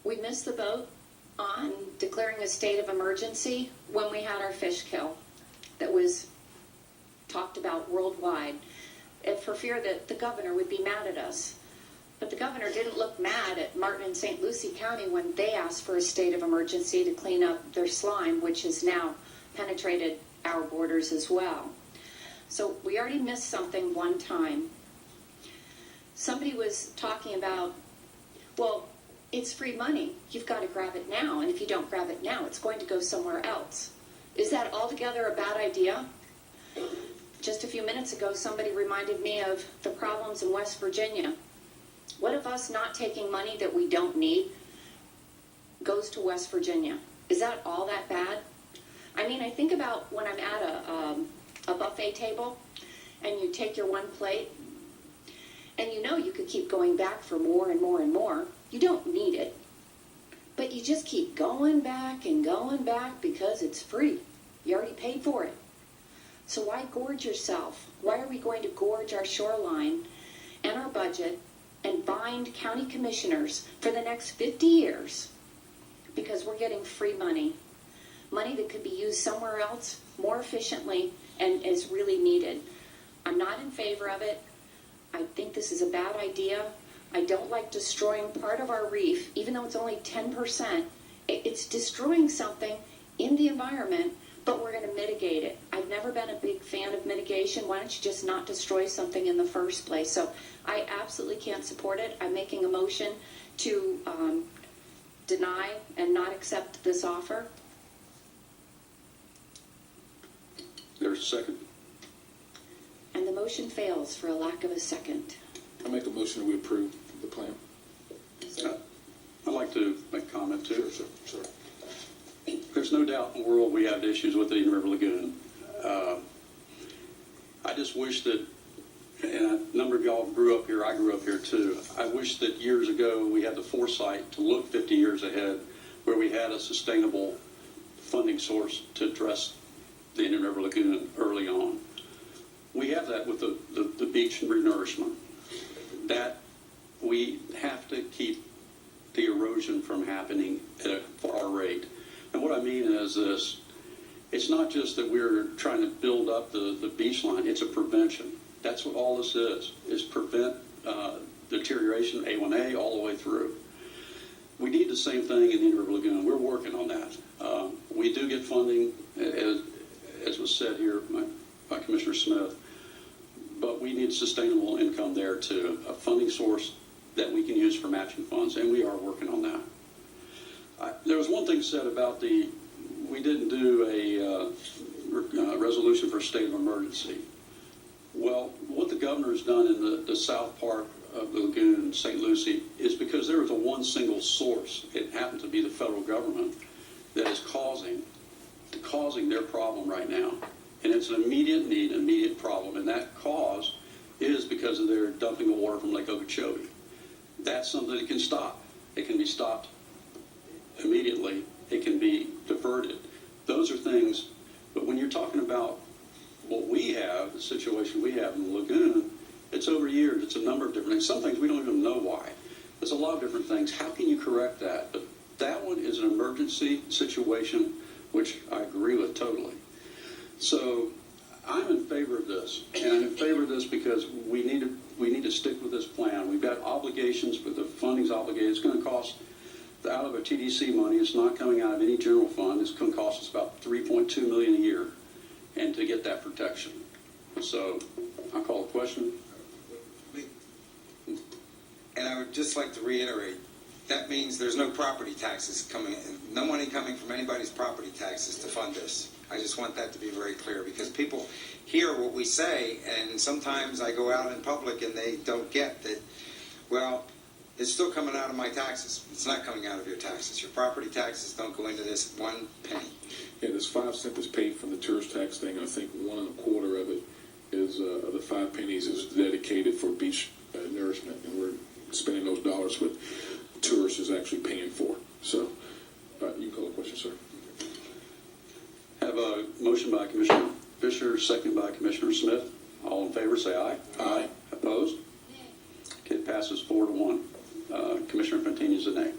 We missed the boat on declaring a state of emergency when we had our fish kill that was talked about worldwide, for fear that the governor would be mad at us. But the governor didn't look mad at Martin and St. Lucie County when they asked for a state of emergency to clean up their slime, which has now penetrated our borders as well. So we already missed something one time. Somebody was talking about, well, it's free money. You've got to grab it now, and if you don't grab it now, it's going to go somewhere else. Is that altogether a bad idea? Just a few minutes ago, somebody reminded me of the problems in West Virginia. What if us not taking money that we don't need goes to West Virginia? Is that all that bad? I mean, I think about when I'm at a buffet table and you take your one plate and you know you could keep going back for more and more and more. You don't need it, but you just keep going back and going back because it's free. You already paid for it. So why gorge yourself? Why are we going to gorge our shoreline and our budget and bind county commissioners for the next 50 years because we're getting free money? Money that could be used somewhere else more efficiently and is really needed. I'm not in favor of it. I think this is a bad idea. I don't like destroying part of our reef, even though it's only 10%. It's destroying something in the environment, but we're going to mitigate it. I've never been a big fan of mitigation. Why don't you just not destroy something in the first place? So I absolutely can't support it. I'm making a motion to deny and not accept this offer. There's a second. And the motion fails for a lack of a second. I make a motion we approve the plan. I'd like to make a comment too. Sure. There's no doubt in the world we have issues with the Indian River Lagoon. I just wish that, and a number of y'all grew up here, I grew up here too. I wish that years ago we had the foresight to look 50 years ahead where we had a sustainable funding source to address the Indian River Lagoon early on. We have that with the beach and renourishment. That we have to keep the erosion from happening at a far rate. And what I mean is this, it's not just that we're trying to build up the beach line, it's a prevention. That's what all this is prevent deterioration, A1A, all the way through. We need the same thing in the Indian River Lagoon. We're working on that. We do get funding, as was said here by Commissioner Smith, but we need sustainable income there too, a funding source that we can use for matching funds, and we are working on that. There was one thing said about we didn't do a resolution for a state of emergency. Well, what the governor has done in the south part of the lagoon, St. Lucie, is because there was a one single source. It happened to be the federal government that is causing their problem right now. And it's an immediate need, immediate problem, and that cause is because of their dumping of water from Lake Okeechobee. That's something that can stop. It can be stopped immediately. It can be diverted. Those are things, but when you're talking about what we have, the situation we have in the lagoon, it's over years. It's a number of different things. Some things we don't even know why. There's a lot of different things. How can you correct that? But that one is an emergency situation, which I agree with totally. So I'm in favor of this, and I'm in favor of this because we need to stick with this plan. We've got obligations, but the funding's obligated. It's going to cost, out of a TDC money, it's not coming out of any general fund. It's going to cost us about $3.2 million a year, and to get that protection. So I'll call the question. And I would just like to reiterate, that means there's no property taxes coming in, no money coming from anybody's property taxes to fund this. I just want that to be very clear, because people hear what we say, and sometimes I go out in public and they don't get that, well, it's still coming out of my taxes. It's not coming out of your taxes. Your property taxes don't go into this one penny. Yeah, this 5 cents is paid from the tourist tax thing. I think 1 1/4 of it is the 5 pennies is dedicated for beach nourishment, and we're spending those dollars with tourists is actually paying for. So you can call the question, sir. Have a motion by Commissioner Fisher, second by Commissioner Smith. All in favor, say aye. Aye. Opposed? Okay, it passes 4-1. Commissioner Fantini is a nay.